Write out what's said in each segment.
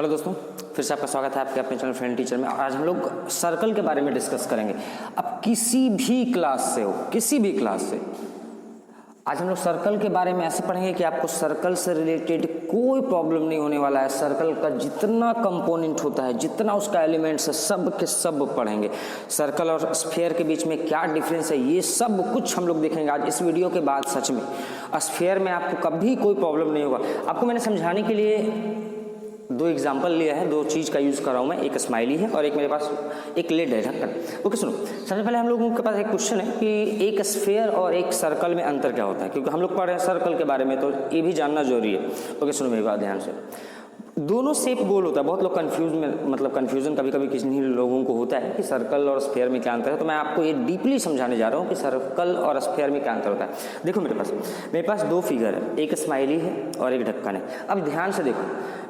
Hello दोस्तों, फिर से आपका स्वागत है आपके अपने चैनल फ्रेंड टीचर में। आज हम लोग सर्कल के बारे में डिस्कस करेंगे। अब किसी भी क्लास से हो, किसी भी क्लास से, आज हम लोग सर्कल के बारे में ऐसे पढ़ेंगे कि आपको सर्कल से रिलेटेड कोई प्रॉब्लम नहीं होने वाला है। सर्कल का जितना कंपोनेंट होता है, जितना उसका एलिमेंट्स है, सब के सब पढ़ेंगे। सर्कल और स्फीयर के बीच में क्या डिफरेंस है, ये सब कुछ हम लोग देखेंगे आज इस वीडियो के बाद। सच में स्फीयर में आपको कभी कोई प्रॉब्लम नहीं होगा। आपको मैंने समझाने के लिए दो एग्जाम्पल लिया है, दो चीज़ का यूज़ कर रहा हूँ मैं। एक स्माइली है और एक मेरे पास एक लिड है, ढक्कन। ओके सुनो, सबसे पहले हम लोगों के पास एक क्वेश्चन है कि एक स्फीयर और एक सर्कल में अंतर क्या होता है, क्योंकि हम लोग पढ़ रहे हैं सर्कल के बारे में, तो ये भी जानना जरूरी है। ओके सुनो मेरी बात ध्यान से। दोनों शेप गोल होता है। बहुत लोग कन्फ्यूजन कभी कभी किसी लोगों को होता है कि सर्कल और स्फीयर में क्या अंतर है, तो मैं आपको ये डीपली समझाने जा रहा हूँ कि सर्कल और स्फीयर में क्या अंतर होता है। देखो मेरे पास दो फिगर है, एक स्माइली है और एक ढक्कन है। अब ध्यान से देखो,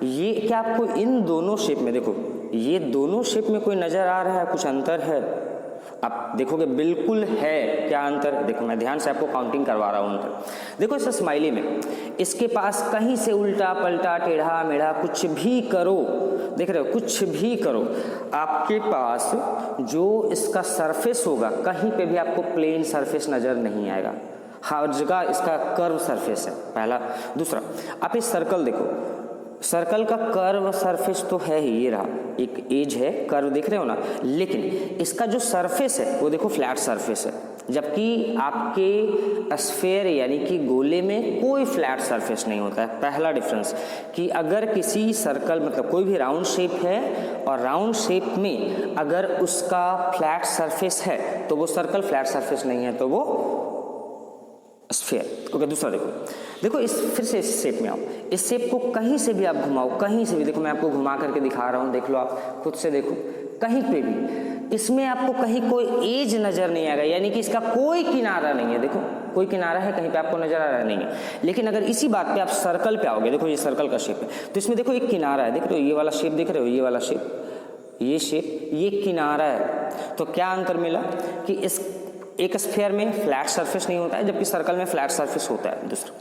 ये क्या आपको इन दोनों शेप में, देखो ये दोनों शेप में कोई नजर आ रहा है, कुछ अंतर है? आप देखोगे बिल्कुल है। क्या अंतर? देखो मैं ध्यान से आपको काउंटिंग करवा रहा हूँ अंतर। देखो इस स्माइली में इसके पास कहीं से उल्टा पलटा टेढ़ा मेढ़ा कुछ भी करो, देख रहे हो, कुछ भी करो, आपके पास जो इसका सरफेस होगा कहीं पे भी आपको प्लेन सरफेस नजर नहीं आएगा। हर जगह इसका कर्व सरफेस है, पहला। दूसरा, आप इस सर्कल देखो, सर्कल का कर्व सरफेस तो है ही, ये रहा एक एज है, कर्व देख रहे हो ना, लेकिन इसका जो सरफेस है वो देखो फ्लैट सरफेस है, जबकि आपके स्फीयर यानी कि गोले में कोई फ्लैट सरफेस नहीं होता है। पहला डिफरेंस कि अगर किसी सर्कल कोई भी राउंड शेप है और राउंड शेप में अगर उसका फ्लैट सरफेस है तो वो सर्कल, फ्लैट सरफेस नहीं है तो वो स्फीयर। ओके, दूसरा देखो इस फिर से इस शेप में आओ, इस शेप को कहीं से भी आप घुमाओ, कहीं से भी, देखो मैं आपको घुमा करके दिखा रहा हूँ, देख लो आप खुद से देखो, कहीं पे भी इसमें आपको कहीं कोई एज नजर नहीं आएगा, यानी कि इसका कोई किनारा नहीं है। देखो कोई किनारा है कहीं पे आपको नजर आ रहा नहीं है। लेकिन अगर इसी बात पे आप सर्कल पे आओगे, देखो ये सर्कल का शेप है, तो इसमें देखो एक किनारा है, देख रहे हो ये वाला शेप, देख रहे हो ये वाला शेप, ये शेप, ये किनारा है। तो क्या अंतर मिला कि इस एक स्फीयर में फ्लैट सरफेस नहीं होता है, जबकि सर्कल में फ्लैट सरफेस होता है। दूसरा,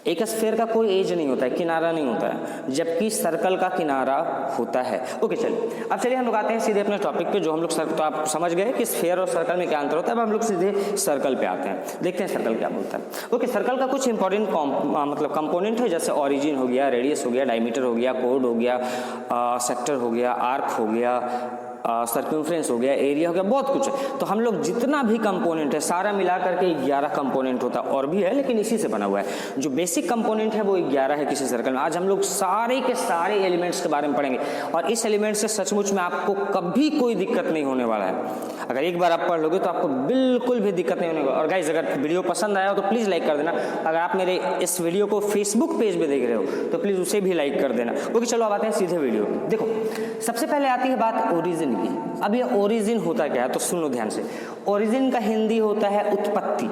एक स्फीयर का कोई एज नहीं होता है, किनारा नहीं होता है, जबकि सर्कल का किनारा होता है। ओके चलिए, अब चलिए हम लोग आते हैं सीधे अपने टॉपिक पे, जो हम लोग तो आप समझ गए कि स्फीयर और सर्कल में क्या अंतर होता है। अब हम लोग सीधे सर्कल पे आते हैं, देखते हैं सर्कल क्या बोलता है। ओके, सर्कल का कुछ इंपॉर्टेंट कंपोनेंट है, जैसे ऑरिजिन हो गया, रेडियस हो गया, डायमीटर हो गया, कोड हो गया, सेक्टर हो गया, आर्क हो गया, सर्कमफ्रेंस हो गया, एरिया हो गया, बहुत कुछ है। तो हम लोग जितना भी कंपोनेंट है सारा मिला करके 11 कंपोनेंट होता है, और भी है लेकिन इसी से बना हुआ है। जो बेसिक कंपोनेंट है वो 11 है किसी सर्कल में। आज हम लोग सारे के सारे एलिमेंट्स के बारे में पढ़ेंगे, और इस एलिमेंट से सचमुच में आपको कभी कोई दिक्कत नहीं होने वाला है। अगर एक बार आप पढ़ लोगे तो आपको बिल्कुल भी दिक्कत नहीं होने वाला। और गाइज, अगर वीडियो पसंद आया हो तो प्लीज़ लाइक कर देना। अगर आप मेरे इस वीडियो को फेसबुक पेज पे देख रहे हो तो प्लीज़ उसे भी लाइक कर देना। ओके चलो अब आते हैं सीधे वीडियो। देखो सबसे पहले आती है बात ओरिजिन की। अब ये ओरिजिन होता क्या है तो सुन लो ध्यान से। ओरिजिन का हिंदी होता है उत्पत्ति।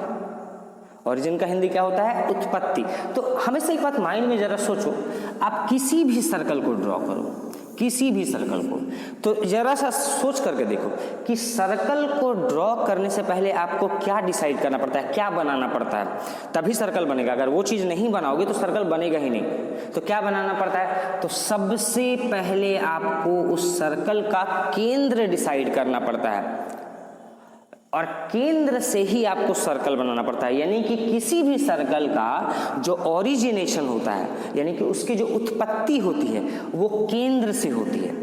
ओरिजिन का हिंदी क्या होता है? उत्पत्ति। तो हमेशा एक बात माइंड में जरा सोचो, आप किसी भी सर्कल को ड्रॉ करो, किसी भी सर्कल को, तो जरा सा सोच करके देखो कि सर्कल को ड्रॉ करने से पहले आपको क्या डिसाइड करना पड़ता है, क्या बनाना पड़ता है, तभी सर्कल बनेगा। अगर वो चीज़ नहीं बनाओगे तो सर्कल बनेगा ही नहीं। तो क्या बनाना पड़ता है? तो सबसे पहले आपको उस सर्कल का केंद्र डिसाइड करना पड़ता है, और केंद्र से ही आपको सर्कल बनाना पड़ता है। यानी कि किसी भी सर्कल का जो ओरिजिनेशन होता है, यानी कि उसकी जो उत्पत्ति होती है वो केंद्र से होती है,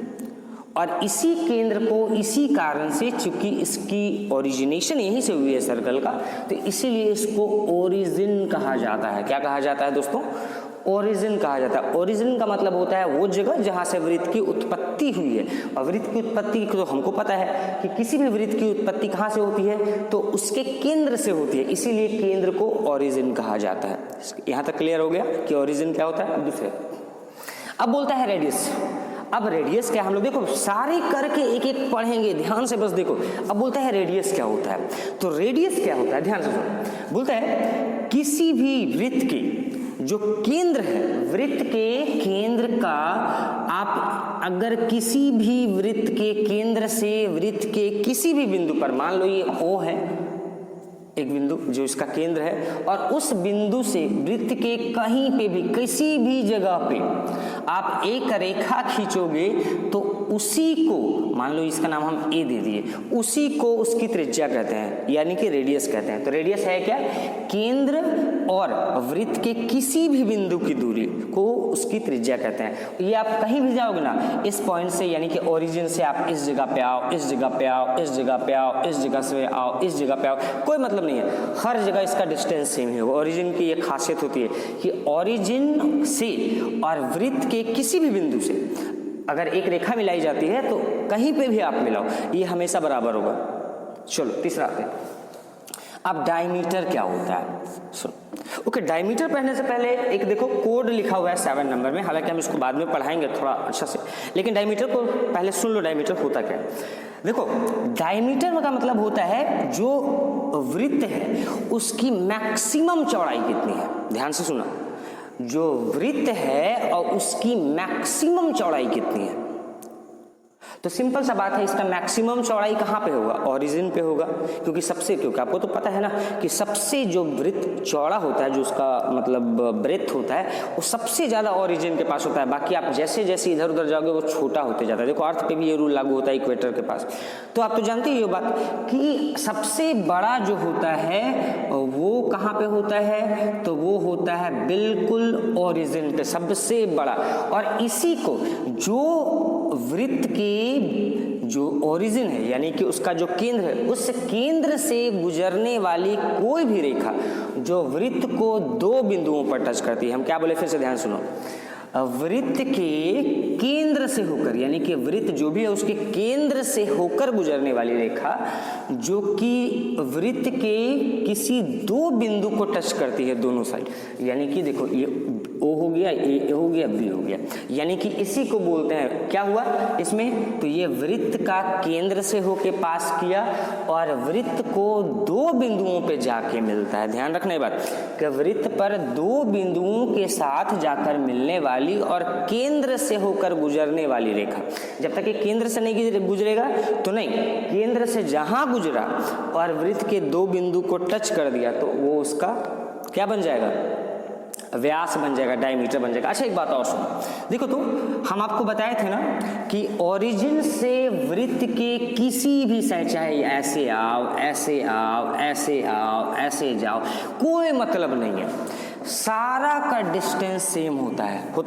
और इसी केंद्र को इसी कारण से, चूंकि इसकी ओरिजिनेशन यहीं से हुई है सर्कल का, तो इसीलिए इसको ओरिजिन कहा जाता है। क्या कहा जाता है दोस्तों? ओरिजिन कहा जाता है। ओरिजिन का मतलब होता है वो जगह जहां से वृत्त की उत्पत्ति हुई है, और वृत्त की उत्पत्ति तो हमको पता है कि किसी भी वृत्त की उत्पत्ति कहां से होती है, तो उसके केंद्र से होती है, इसीलिए केंद्र को ओरिजिन कहा जाता है। यहां तक क्लियर हो गया कि ओरिजिन क्या होता है। दूसरे, अब बोलता है रेडियस। अब रेडियस क्या, हम लोग देखो सारे करके एक एक पढ़ेंगे, ध्यान से बस देखो। अब बोलता है रेडियस क्या होता है, तो रेडियस क्या होता है, ध्यान से सुनो। बोलता है किसी भी वृत्त के जो केंद्र है, वृत्त के केंद्र का, आप अगर किसी भी वृत्त के केंद्र से वृत्त के किसी भी बिंदु पर, मान लो ये O है, एक बिंदु जो इसका केंद्र है, और उस बिंदु से वृत्त के कहीं पे भी किसी भी जगह पे आप एक रेखा खींचोगे तो उसी को, मान लो इसका नाम हम ए दे दिए, उसी को उसकी त्रिज्या कहते हैं, यानी कि रेडियस कहते हैं। तो रेडियस है क्या? केंद्र और वृत्त के किसी भी बिंदु की दूरी को उसकी त्रिज्या कहते हैं। ये आप कहीं भी जाओगे ना, इस पॉइंट से यानी कि ओरिजिन से आप इस जगह पे आओ, इस जगह पे आओ, इस जगह पे आओ, इस जगह से आओ, इस जगह पे आओ, कोई मतलब नहीं है, हर जगह इसका डिस्टेंस सेम ही होगा। ओरिजिन की ये खासियत होती है कि ओरिजिन से और वृत्त के किसी भी बिंदु से अगर एक रेखा मिलाई जाती है तो कहीं पे भी आप मिलाओ, ये हमेशा बराबर होगा। चलो तीसरा आते हैं। अब डायमीटर क्या होता है? सुनो, ओके, डायमीटर पढ़ने से पहले एक देखो कोड लिखा हुआ है 7 नंबर में, हालांकि हम इसको बाद में पढ़ाएंगे थोड़ा अच्छा से, लेकिन डायमीटर को पहले सुन लो। डायमीटर होता क्या है? देखो, डायमीटर का मतलब होता है जो वृत्त है उसकी मैक्सिमम चौड़ाई कितनी है। ध्यान से सुना, जो वृत्त है और उसकी मैक्सिमम चौड़ाई कितनी है। तो सिंपल सा बात है, इसका मैक्सिमम चौड़ाई कहाँ पे होगा? ओरिजिन पे होगा, क्योंकि आपको तो पता है ना कि सबसे जो वृत्त चौड़ा होता है, जो उसका मतलब ब्रेथ होता है, वो सबसे ज्यादा ओरिजिन के पास होता है। बाकी आप जैसे जैसे इधर उधर जाओगे वो छोटा होते जाता है। देखो अर्थ पे भी ये रूल लागू होता है इक्वेटर के पास। तो आप तो जानते ही ये बात कि सबसे बड़ा जो होता है वो कहाँ पे होता है? तो वो होता है बिल्कुल ओरिजिन पे, सबसे बड़ा। और इसी को जो वृत्त की जो ओरिजिन है, यानी कि उसका जो केंद्र है, उस केंद्र से गुजरने वाली कोई भी रेखा जो वृत्त को 2 बिंदुओं पर टच करती है, हम क्या बोले, फिर से ध्यान सुनो, वृत्त के केंद्र से होकर, यानी कि वृत्त जो भी है उसके केंद्र से होकर गुजरने वाली रेखा जो कि वृत्त के किसी 2 बिंदु को टच करती है दोनों साइड, यानी कि देखो ये O हो गया, ए हो गया, बी हो गया, यानी कि इसी को बोलते हैं, क्या हुआ इसमें? तो ये वृत्त का केंद्र से होके पास किया और वृत्त को 2 बिंदुओं पे जाके मिलता है। ध्यान रखना ये बात कि वृत्त पर 2 बिंदुओं के साथ जाकर मिलने वाली और केंद्र से होकर गुजरने वाली रेखा, जब तक ये केंद्र से नहीं गुजरेगा तो नहीं, केंद्र से जहां गुजरा और वृत्त के 2 बिंदु को टच कर दिया तो वो उसका क्या बन जाएगा? व्यास बन जाएगा, डायमीटर बन जाएगा। अच्छा एक बात और सुनो, देखो तो हम आपको बताए थे ना कि ओरिजिन से वृत्त के किसी भी साइड, चाहे ऐसे आओ, ऐसे आओ, ऐसे आओ, ऐसे जाओ, कोई मतलब नहीं है, सारा का डिस्टेंस सेम होता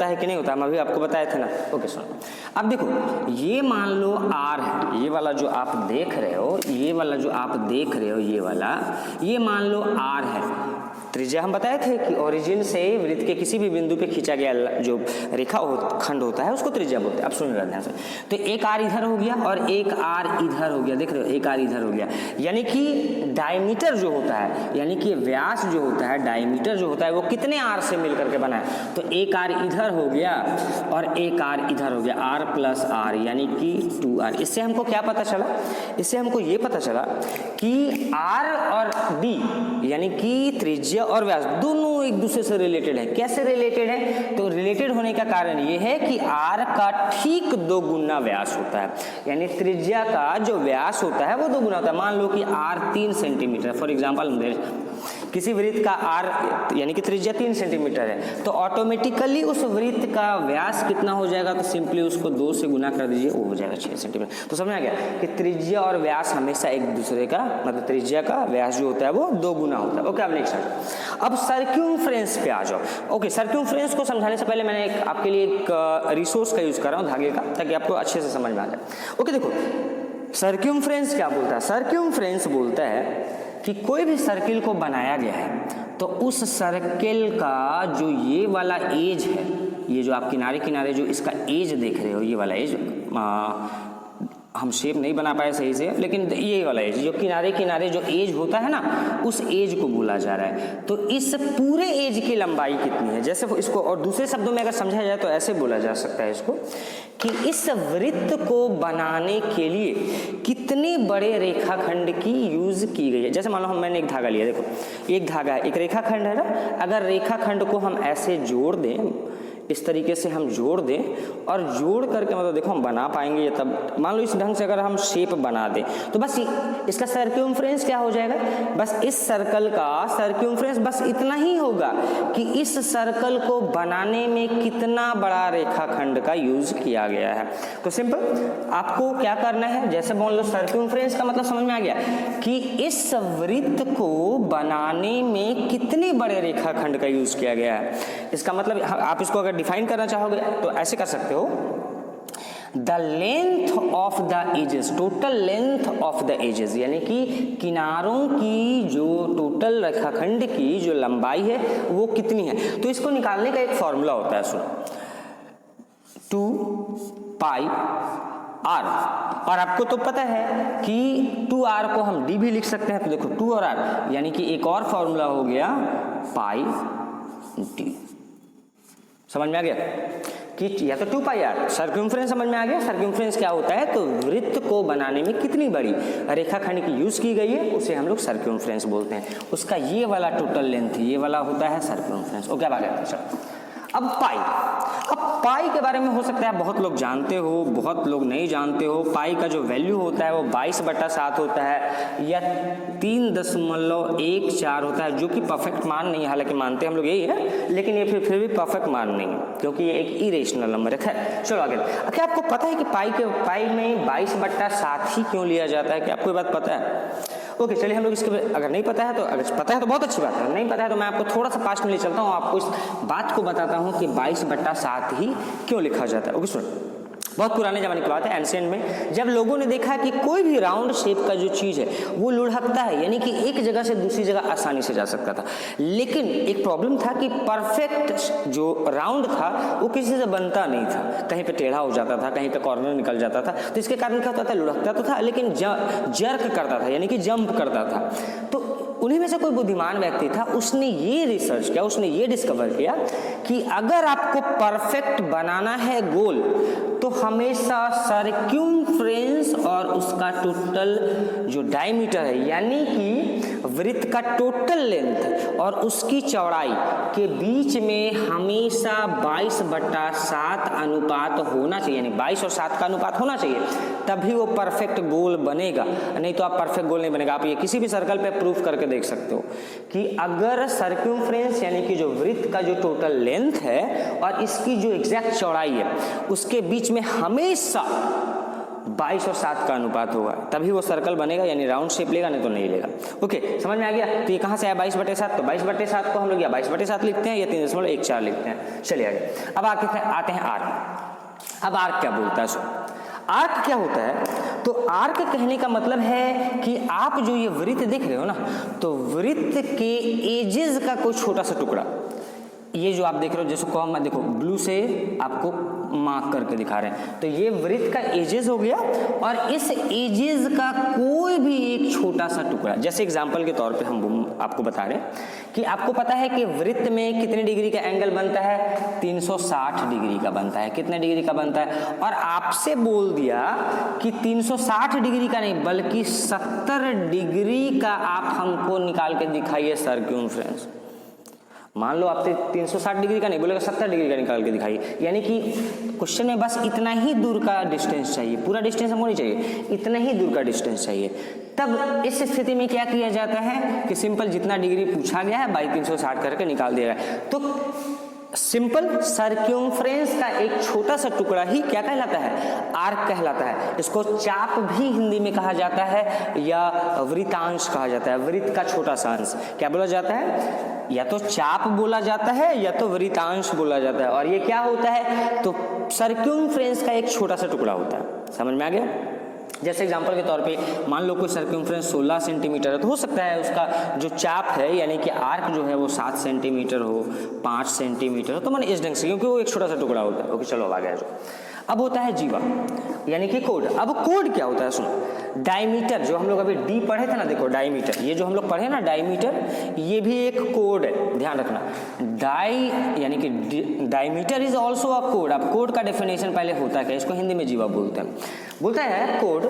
है कि नहीं होता? हम अभी आपको बताए थे ना। ओके सुनो, अब देखो ये मान लो R है, ये वाला जो आप देख रहे हो, ये वाला जो आप देख रहे हो, ये वाला, ये मान लो R है। त्रिज्या हम बताए थे कि ओरिजिन से वृत्त के किसी भी बिंदु पे खींचा गया जो रेखा खंड होता है उसको त्रिज्या बोलते हैं। अब सुनिएगा ध्यान से, तो एक R इधर हो गया और एक R इधर हो गया, देख रहे हो, एक R इधर हो गया, यानी कि डायमीटर जो होता है, यानी कि व्यास जो होता है, डायमीटर जो होता है वो कितने R से मिल करके बना है? तो एक R इधर हो गया और एक R इधर हो गया, R प्लस R यानी कि 2R। इससे हमको क्या पता चला? इससे हमको ये पता चला कि R और D यानी कि त्रिज्या और व्यास दोनों एक दूसरे से रिलेटेड है। कैसे रिलेटेड है? तो रिलेटेड होने का कारण ये है कि R का ठीक 2 गुना व्यास होता है, यानी त्रिज्या का जो व्यास होता है वो 2 गुना होता है। मान लो कि R 3 सेंटीमीटर, फॉर एग्जाम्पल किसी वृत्त का R यानी कि त्रिज्या 3 सेंटीमीटर है, तो ऑटोमेटिकली उस वृत्त का व्यास कितना हो जाएगा? तो सिंपली उसको 2 से गुना कर दीजिए, वो हो जाएगा 6 सेंटीमीटर। तो समझ आ गया कि त्रिज्या और व्यास हमेशा एक दूसरे का, मतलब त्रिज्या का व्यास जो होता है वो 2 गुना होता है। ओके, अब नेक्स्ट, अब सर्क्यूमफ्रेंस पे आ जाओ। ओके, सर्क्यूमफ्रेंस को समझाने से पहले मैंने आपके लिए एक रिसोर्स का यूज कर रहा हूँ, धागे का, ताकि आपको अच्छे से समझ में आ जाए। ओके देखो, सर्क्यूमफ्रेंस क्या बोलता है? सर्क्यूमफ्रेंस बोलता है कि कोई भी सर्किल को बनाया गया है तो उस सर्किल का जो ये वाला एज है, ये जो आप किनारे किनारे जो इसका एज देख रहे हो, ये वाला एज, हम शेप नहीं बना पाए सही से, लेकिन ये वाला एज जो किनारे किनारे जो एज होता है ना, उस एज को बोला जा रहा है। तो इस पूरे एज की लंबाई कितनी है? जैसे इसको और दूसरे शब्दों में अगर समझा जाए तो ऐसे बोला जा सकता है इसको कि इस वृत्त को बनाने के लिए कितने बड़े रेखाखंड की यूज की गई है। जैसे मान लो मैंने एक धागा लिया, देखो एक धागा है, एक रेखाखंड है ना, अगर रेखाखंड को हम ऐसे जोड़ दें, इस तरीके से हम जोड़ दें और जोड़ करके मतलब देखो हम बना पाएंगे ये तब। मान लो इस ढंग से अगर हम शेप बना दें तो बस इसका सर्क्यूम्फ्रेंस क्या हो जाएगा, बस इस सर्कल का सर्क्यूम्फ्रेंस बस इतना ही होगा कि इस सर्कल को बनाने में कितना बड़ा रेखाखंड का यूज किया गया है। तो सिंपल आपको क्या करना है, जैसे बोल लो सर्क्यूम्फ्रेंस का मतलब समझ में आ गया कि इस वृत्त को बनाने में कितने बड़े रेखाखंड का यूज किया गया है। इसका मतलब आप इसको अगर डिफाइन करना चाहोगे तो ऐसे कर सकते हो, the length of the edges, total length of the edges, यानी कि किनारों की जो टोटल रेखाखंड की जो लंबाई है वो कितनी है। तो इसको निकालने का एक फॉर्मूला होता है, सुनो, 2 पाई r, और आपको तो पता है कि 2r को हम d भी लिख सकते हैं। तो देखो 2 और r, यानी कि एक और फॉर्मूला हो गया पाई d। समझ में आ गया कि या तो 2 पाई r, सर्क्यूम्फ्रेंस समझ में आ गया। सर्क्यूम्फ्रेंस क्या होता है, तो वृत्त को बनाने में कितनी बड़ी रेखाखंड की यूज की गई है उसे हम लोग सर्क्यूम्फ्रेंस बोलते हैं। उसका ये वाला टोटल लेंथ, ये वाला होता है सर्क्यूम्फ्रेंस। ओके, बात है। चलो अब पाई के बारे में हो सकता है बहुत लोग जानते हो, बहुत लोग नहीं जानते हो। पाई का जो वैल्यू होता है वो 22/7 होता है या 3.14 होता है, जो कि परफेक्ट मान नहीं है। हालांकि मानते हम लोग यही है, लेकिन ये फिर भी परफेक्ट मान नहीं है क्योंकि ये एक इरेशनल नंबर है। खैर चलो आगे। क्या आपको पता है कि पाई में 22/7 ही क्यों लिया जाता है? क्या आपको ये बात पता है? ओके, चलिए हम लोग इसके अगर नहीं पता है तो, अगर पता है तो बहुत अच्छी बात है, नहीं पता है तो मैं आपको थोड़ा सा पास्ट में ले चलता हूँ, आपको इस बात को बताता हूँ कि 22/7 ही क्यों लिखा जाता है। ओके सुनो, बहुत पुराने जमाने की बात है, एंशिएंट में जब लोगों ने देखा कि कोई भी राउंड शेप का जो चीज है वो लुढ़कता है, यानी कि एक जगह से दूसरी जगह आसानी से जा सकता था, लेकिन एक प्रॉब्लम था कि परफेक्ट जो राउंड था वो किसी से बनता नहीं था, कहीं पे टेढ़ा हो जाता था, कहीं पे कॉर्नर निकल जाता था। तो इसके कारण क्या होता था, लुढ़कता तो था लेकिन जर्क करता था, यानी कि जंप करता था। तो उन्हीं में से कोई बुद्धिमान व्यक्ति था, उसने ये रिसर्च किया, उसने ये डिस्कवर किया कि अगर आपको परफेक्ट बनाना है गोल तो हमेशा सर्क्यूम्फ्रेंस और उसका टोटल जो डायमीटर है, यानी कि वृत्त का टोटल लेंथ और उसकी चौड़ाई के बीच में हमेशा 22/7 अनुपात होना चाहिए, यानी 22 और 7 का अनुपात होना चाहिए, तभी वो परफेक्ट गोल बनेगा। नहीं तो आप परफेक्ट गोल नहीं बनेगा। आप ये किसी भी सर्कल पे प्रूफ करके देख सकते हो कि अगर सर्क्यूम्फ्रेंस यानी कि जो वृत्त का जो टोटल लेंथ है और इसकी जो एग्जैक्ट चौड़ाई है उसके बीच में हमेशा 22 और 7 का अनुपात होगा, तभी वो सर्कल बनेगा, यानी राउंड शेप लेगा, नहीं तो नहीं लेगा। ओके, समझ में आ गया। तो ये कहाँ से आया 22/7? तो 22/7 को हम लोग या 22/7 लिखते हैं या 3.14 लिखते हैं। चलिए आगे। अब आते हैं आर्क। अब आर्क क्या बोलता है? सो आर्क क्या होता है? तो आर्क कहने का मतलब है कि आप जो ये वृत्त देख रहे हो ना, तो वृत्त के एजेस का कोई छोटा सा टुकड़ा, ये जो आप देख रहे हो, जैसे को हम देखो ब्लू से आपको मार्क करके दिखा रहे हैं, तो ये वृत्त का एजेस हो गया और इस एजेस का कोई भी एक छोटा सा टुकड़ा, जैसे एग्जांपल के तौर पे हम आपको बता रहे हैं कि आपको पता है कि वृत्त में कितने डिग्री का एंगल बनता है? 360 डिग्री का बनता है। कितने डिग्री का बनता है? और आपसे बोल दिया कि 360 डिग्री का नहीं बल्कि 70 डिग्री का आप हमको निकाल के दिखाइए सर्क्यूम्फ्रेंस। मान लो आपसे 360 डिग्री का नहीं बोलेगा, 70 डिग्री का निकाल के दिखाइए, यानी कि क्वेश्चन में बस इतना ही दूर का डिस्टेंस चाहिए, पूरा डिस्टेंस हमको नहीं चाहिए, इतना ही दूर का डिस्टेंस चाहिए। तब इस स्थिति में क्या किया जाता है कि सिंपल जितना डिग्री पूछा गया है 360 करके निकाल दिया है। तो सिंपल सर्क्यूम्फ्रेंस का एक छोटा सा टुकड़ा ही क्या कहलाता है? आर्क कहलाता है। इसको चाप भी हिंदी में कहा जाता है या वृत्तांश कहा जाता है। वृत्त का छोटा सा अंश क्या बोला जाता है? या तो चाप बोला जाता है या तो वृत्तांश बोला जाता है। और ये क्या होता है? तो सर्क्यूम्फ्रेंस का एक छोटा सा टुकड़ा होता है। समझ में आ गया? जैसे एग्जांपल के तौर पे मान लो कोई सर्क्यूम्फ्रेंस 16 सेंटीमीटर है, तो हो सकता है उसका जो चाप है यानी कि आर्क जो है वो 7 सेंटीमीटर हो, 5 सेंटीमीटर हो, तो मैंने इस ढंग से, क्योंकि वो एक छोटा सा टुकड़ा होता है। ओके चलो अब आ गया जो अब होता है जीवा यानी कि कोड। अब कोड क्या होता है? सुनो, डायमीटर जो हम लोग अभी डी पढ़े थे ना, देखो डायमीटर, ये जो हम लोग पढ़े ना डायमीटर, ये भी एक कोड है, ध्यान रखना। यानी कि diameter is also a code. अब कोड का डेफिनेशन पहले होता है क्या? इसको हिंदी में जीवा बोलते हैं। बोलता है कोड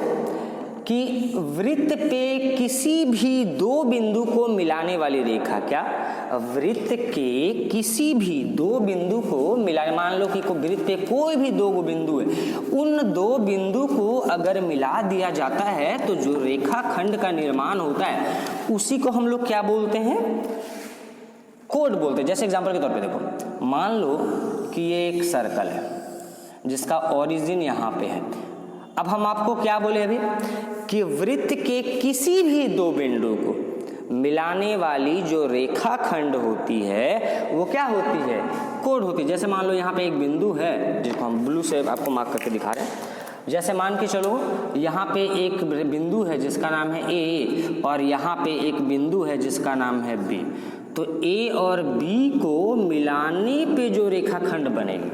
कि वृत्त पे किसी भी दो बिंदु को मिलाने वाली रेखा, क्या वृत्त के किसी भी दो बिंदु को मिलाने, मान लो कि वृत्त पे कोई भी दो बिंदु है, उन दो बिंदु को अगर मिला दिया जाता है तो जो रेखाखंड का निर्माण होता है उसी को हम लोग क्या बोलते हैं, कोड बोलते हैं। जैसे एग्जांपल के तौर पे देखो, मान लो कि ये एक सर्कल है जिसका ओरिजिन यहाँ पे है। अब हम आपको क्या बोले अभी कि वृत्त के किसी भी दो बिंदु को मिलाने वाली जो रेखाखंड होती है वो क्या होती है, कोड होती है। जैसे मान लो यहाँ पे एक बिंदु है जिसको हम ब्लू से आपको मार्क करके दिखा रहे हैं। जैसे मान के चलो यहाँ पे एक बिंदु है जिसका नाम है ए और यहाँ पे एक बिंदु है जिसका नाम है बी। तो ए और बी को मिलाने पे जो रेखाखंड बनेगी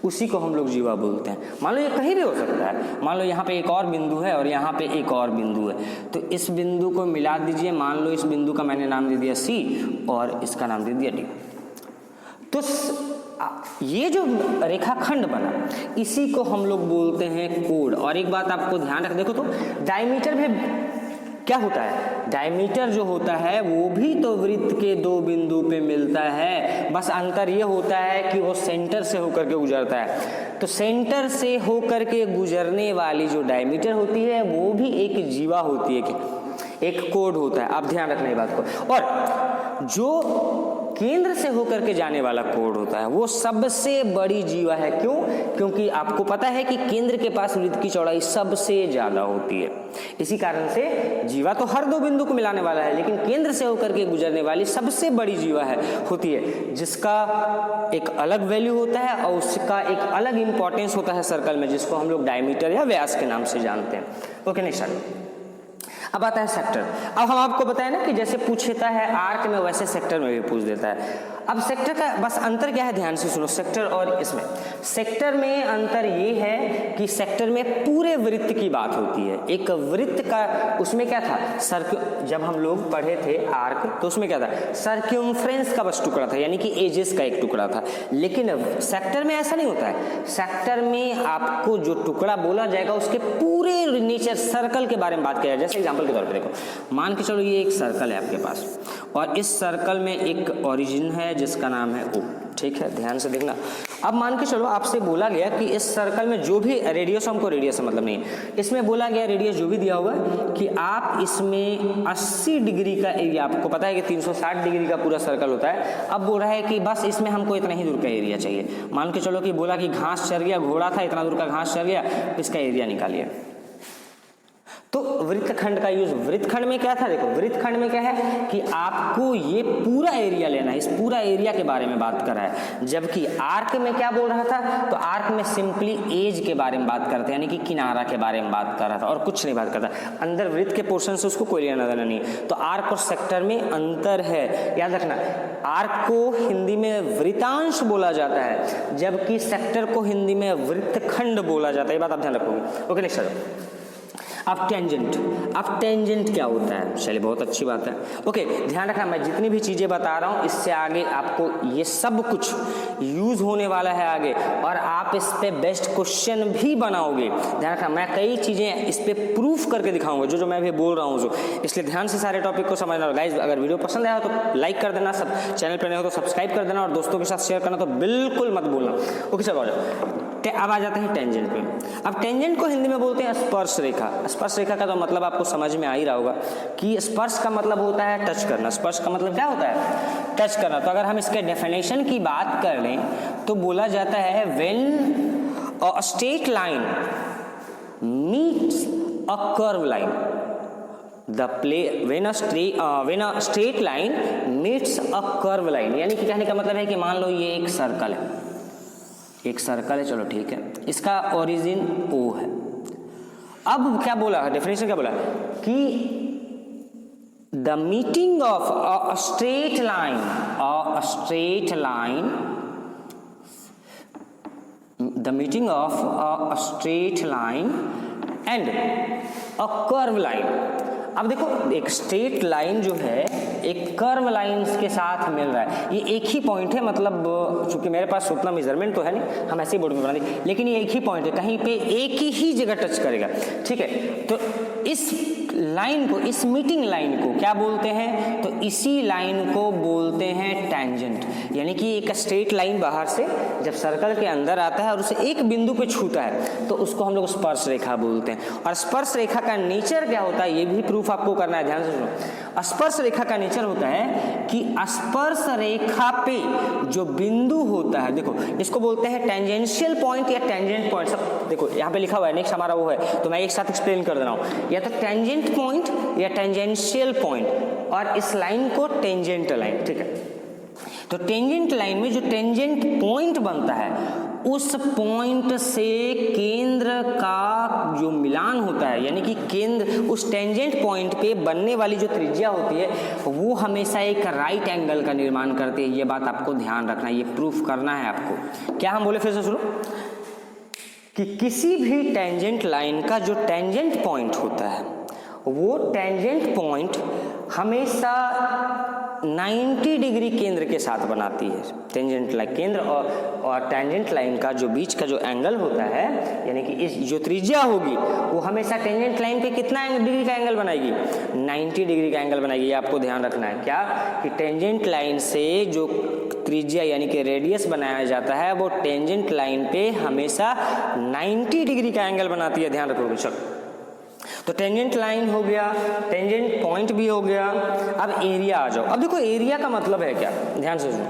उसी को हम लोग जीवा बोलते हैं। मान लो ये कहीं भी हो सकता है, मान लो यहाँ पे एक और बिंदु है और यहाँ पे एक और बिंदु है, तो इस बिंदु को मिला दीजिए। मान लो इस बिंदु का मैंने नाम दे दिया सी और इसका नाम दे दिया डी। तो ये जो रेखाखंड बना इसी को हम लोग बोलते हैं कोड। और एक बात आपको ध्यान रख, देखो तो डायमीटर भी क्या होता है, डायमीटर जो होता है वो भी तो वृत्त के दो बिंदु पे मिलता है, बस अंतर ये होता है कि वो सेंटर से होकर के गुजरता है। तो सेंटर से होकर के गुजरने वाली जो डायमीटर होती है वो भी एक जीवा होती है, कि एक कोड होता है। आप ध्यान रखना ये बात को। और जो केंद्र से होकर के जाने वाला कोड होता है वो सबसे बड़ी जीवा है। क्यों? क्योंकि आपको पता है कि केंद्र के पास वृत्त की चौड़ाई सबसे ज्यादा होती है। इसी कारण से जीवा तो हर दो बिंदु को मिलाने वाला है, लेकिन केंद्र से होकर के गुजरने वाली सबसे बड़ी जीवा है होती है, जिसका एक अलग वैल्यू होता है और उसका एक अलग इंपॉर्टेंस होता है सर्कल में, जिसको हम लोग डायमीटर या व्यास के नाम से जानते हैं। ओके नेक्स्ट, अब आता है सेक्टर। अब हम आपको बताएं ना कि जैसे पूछता है आर्क में वैसे सेक्टर में भी पूछ देता है। अब सेक्टर का बस अंतर क्या है, ध्यान से सुनो। सेक्टर और इसमें, सेक्टर में अंतर ये है कि सेक्टर में पूरे वृत्त की बात होती है। एक वृत्त का उसमें क्या था, जब हम लोग पढ़े थे आर्क तो उसमें क्या था, सर्क्यूम्फ्रेंस का बस टुकड़ा था, यानी कि एजेस का एक टुकड़ा था। लेकिन सेक्टर में ऐसा नहीं होता है। सेक्टर में आपको जो टुकड़ा बोला जाएगा उसके पूरे नेचर सर्कल के बारे में बात किया जाए। जैसे एग्जाम्पल के तौर पे देखो, मान के चलो ये एक सर्कल है आपके पास और इस सर्कल में एक ओरिजिन है जिसका नाम है ओ। ठीक है, ध्यान से देखना। अब मान के चलो आपसे बोला गया कि इस सर्कल में जो भी रेडियस, हमको रेडियस से मतलब नहीं, इसमें बोला गया रेडियस जो भी दिया हुआ कि आप इसमें 80 डिग्री का एरिया, आपको पता है कि 360 डिग्री का पूरा सर्कल होता है। अब बोल रहा है कि बस इसमें हमको इतना ही दूर का एरिया चाहिए। मान के चलो कि बोला कि घास चर गया, घोड़ा था, इतना दूर का घास चर गया, इसका एरिया निकालिए। तो वृत्तखंड का यूज, वृत्तखंड में क्या था, देखो वृत्तखंड में क्या है कि आपको ये पूरा एरिया लेना है, इस पूरा एरिया के बारे में बात कर रहा है। जबकि आर्क में क्या बोल रहा था, तो आर्क में सिंपली एज के बारे में बात करते हैं, यानी कि किनारा के बारे में बात कर रहा था और कुछ नहीं बात करता। अंदर वृत्त के पोर्शन से उसको कोई लेना देना नहीं। तो आर्क और सेक्टर में अंतर है, याद रखना। आर्क को हिंदी में वृत्तांश बोला जाता है, जबकि सेक्टर को हिंदी में वृत्तखंड बोला जाता है। ये बात आप ध्यान रखोगे। ओके नेक्स्ट चलो। अब टेंजेंट, अब टेंजेंट क्या होता है, चलिए बहुत अच्छी बात है। ओके, ध्यान रखना, मैं जितनी भी चीजें बता रहा हूँ इससे आगे आपको ये सब कुछ यूज होने वाला है आगे, और आप इस पे बेस्ट क्वेश्चन भी बनाओगे। ध्यान रखना, मैं कई चीजें इस पे प्रूफ करके दिखाऊंगा जो मैं अभी बोल रहा हूँ जो, इसलिए ध्यान से सारे टॉपिक को समझना। गाइस अगर वीडियो पसंद आया तो लाइक कर देना, सब चैनल पर नए हो तो सब्सक्राइब कर देना और दोस्तों के साथ शेयर करना तो बिल्कुल मत भूलना। ओके चलो अब आ जाते हैं टेंजेंट पे। अब टेंजेंट को हिंदी में बोलते हैं स्पर्श रेखा। स्पर्श रेखा का तो मतलब आपको समझ में आ ही रहा होगा कि स्पर्श का मतलब होता है टच करना। स्पर्श का मतलब क्या होता है, टच करना। तो अगर हम इसके डेफिनेशन की बात कर लें तो बोला जाता है when a straight line meets a curve line, when a straight line meets a curve line, यानी कि कहने का मतलब है कि मान लो ये एक सर्कल है, एक सर्कल है, चलो ठीक है, इसका ओरिजिन O है। अब क्या बोला, डेफिनेशन क्या बोला कि the meeting of a straight line, the meeting of a straight line and a curve line. अब देखो एक स्ट्रेट लाइन जो है एक कर्व लाइंस के साथ मिल रहा है, ये एक ही पॉइंट है, मतलब चूंकि मेरे पास उतना मेजरमेंट तो है नहीं, हम ऐसे ही बोर्ड में बना देंगे, लेकिन ये एक ही पॉइंट है, कहीं पे एक ही जगह टच करेगा, ठीक है। तो इस लाइन को, इस मीटिंग लाइन को क्या बोलते हैं, तो इसी लाइन को बोलते हैं टेंजेंट। यानी कि एक स्ट्रेट लाइन बाहर से जब सर्कल के अंदर आता है और उसे एक बिंदु पे छूता है तो उसको हम लोग स्पर्श रेखा बोलते हैं। और स्पर्श रेखा का नेचर क्या होता है, ये भी प्रूफ आपको करना है, ध्यान से सुनो। स्पर्श रेखा का नेचर होता है कि स्पर्श रेखा पे जो बिंदु होता है, देखो इसको बोलते हैं टेंजेंशियल पॉइंट या टेंजेंट पॉइंट। सब देखो यहाँ पे लिखा हुआ है, नेक्स्ट हमारा वो है, तो मैं एक साथ एक्सप्लेन कर दे रहा हूँ, या तो टेंजेंट पॉइंट या टेंजेंशियल पॉइंट, और इस लाइन को टेंजेंट लाइन, ठीक है। तो टेंजेंट लाइन में जो टेंजेंट पॉइंट बनता है उस पॉइंट से केंद्र का जो मिलान होता है, यानी कि केंद्र उस टेंजेंट पॉइंट पे बनने वाली जो त्रिज्या होती है वो हमेशा एक राइट एंगल का निर्माण करती है। ये बात आपको ध्यान रखना है, ये प्रूफ करना है आपको। क्या हम बोले फिर से सुनो, कि किसी भी टेंजेंट लाइन का जो टेंजेंट पॉइंट होता है वो टेंजेंट पॉइंट हमेशा 90 डिग्री केंद्र के साथ बनाती है। टेंजेंट लाइन केंद्र और टेंजेंट लाइन का जो बीच का जो एंगल होता है, यानी कि इस जो त्रिज्या होगी वो हमेशा टेंजेंट लाइन पे कितना डिग्री का एंगल बनाएगी, 90 डिग्री का एंगल बनाएगी। ये आपको ध्यान रखना है, क्या कि टेंजेंट लाइन से जो त्रिज्या यानी कि रेडियस बनाया जाता है वो टेंजेंट लाइन पे हमेशा 90 डिग्री का एंगल बनाती है, ध्यान रखोगे। चलो, तो टेंजेंट लाइन हो गया, टेंजेंट पॉइंट भी हो गया। अब एरिया आ जाओ। अब देखो एरिया का मतलब है क्या, ध्यान से सुनो।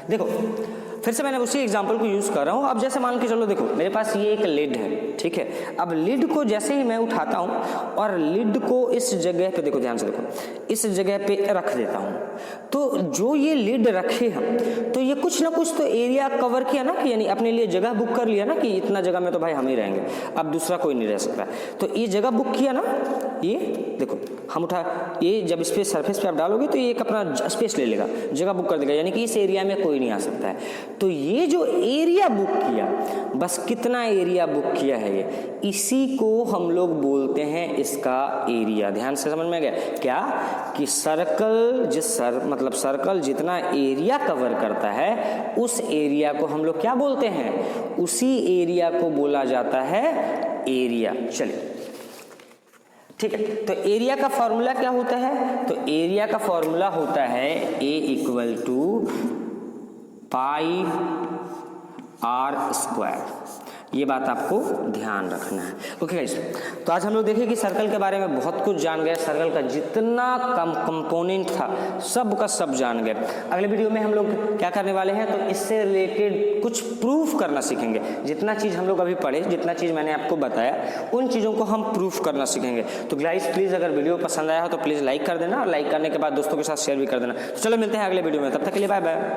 देखो फिर से मैंने उसी एग्जांपल को यूज कर रहा हूँ। अब जैसे मान के चलो, देखो मेरे पास ये एक लिड है, ठीक है। अब लिड को जैसे ही मैं उठाता हूँ और लिड को इस जगह पे, देखो ध्यान से देखो, इस जगह पे रख देता हूँ, तो जो ये लिड रखे हम, तो ये कुछ ना कुछ तो एरिया कवर किया ना, कि यानी अपने लिए जगह बुक कर लिया ना, कि इतना जगह में तो भाई हम ही रहेंगे, अब दूसरा कोई नहीं रह सकता। तो ये जगह बुक किया ना, ये देखो हम उठा, ये जब इस पे सरफेस पे आप डालोगे तो ये एक अपना स्पेस ले लेगा, जगह बुक कर देगा, यानी कि इस एरिया में कोई नहीं आ सकता है। तो ये जो एरिया बुक किया, बस कितना एरिया बुक किया है ये, इसी को हम लोग बोलते हैं इसका एरिया। ध्यान से समझ में आ गया क्या, कि सर्कल मतलब सर्कल जितना एरिया कवर करता है उस एरिया को हम लोग क्या बोलते हैं, उसी एरिया को बोला जाता है एरिया। चलिए ठीक है, तो एरिया का फॉर्मूला क्या होता है, तो एरिया का फॉर्मूला होता है A equal to pi R square. ये बात आपको ध्यान रखना है। ओके गाइस, तो आज हम लोग देखें कि सर्कल के बारे में बहुत कुछ जान गए, सर्कल का जितना कंपोनेंट था सब का सब जान गए। अगले वीडियो में हम लोग क्या करने वाले हैं, तो इससे रिलेटेड कुछ प्रूफ करना सीखेंगे। जितना चीज़ हम लोग अभी पढ़े, जितना चीज़ मैंने आपको बताया, उन चीज़ों को हम प्रूफ करना सीखेंगे। तो गाइस प्लीज़ अगर वीडियो पसंद आया हो तो प्लीज़ लाइक कर देना, और लाइक करने के बाद दोस्तों के साथ शेयर भी कर देना। तो चलो मिलते हैं अगले वीडियो में, तब तक के लिए बाय बाय।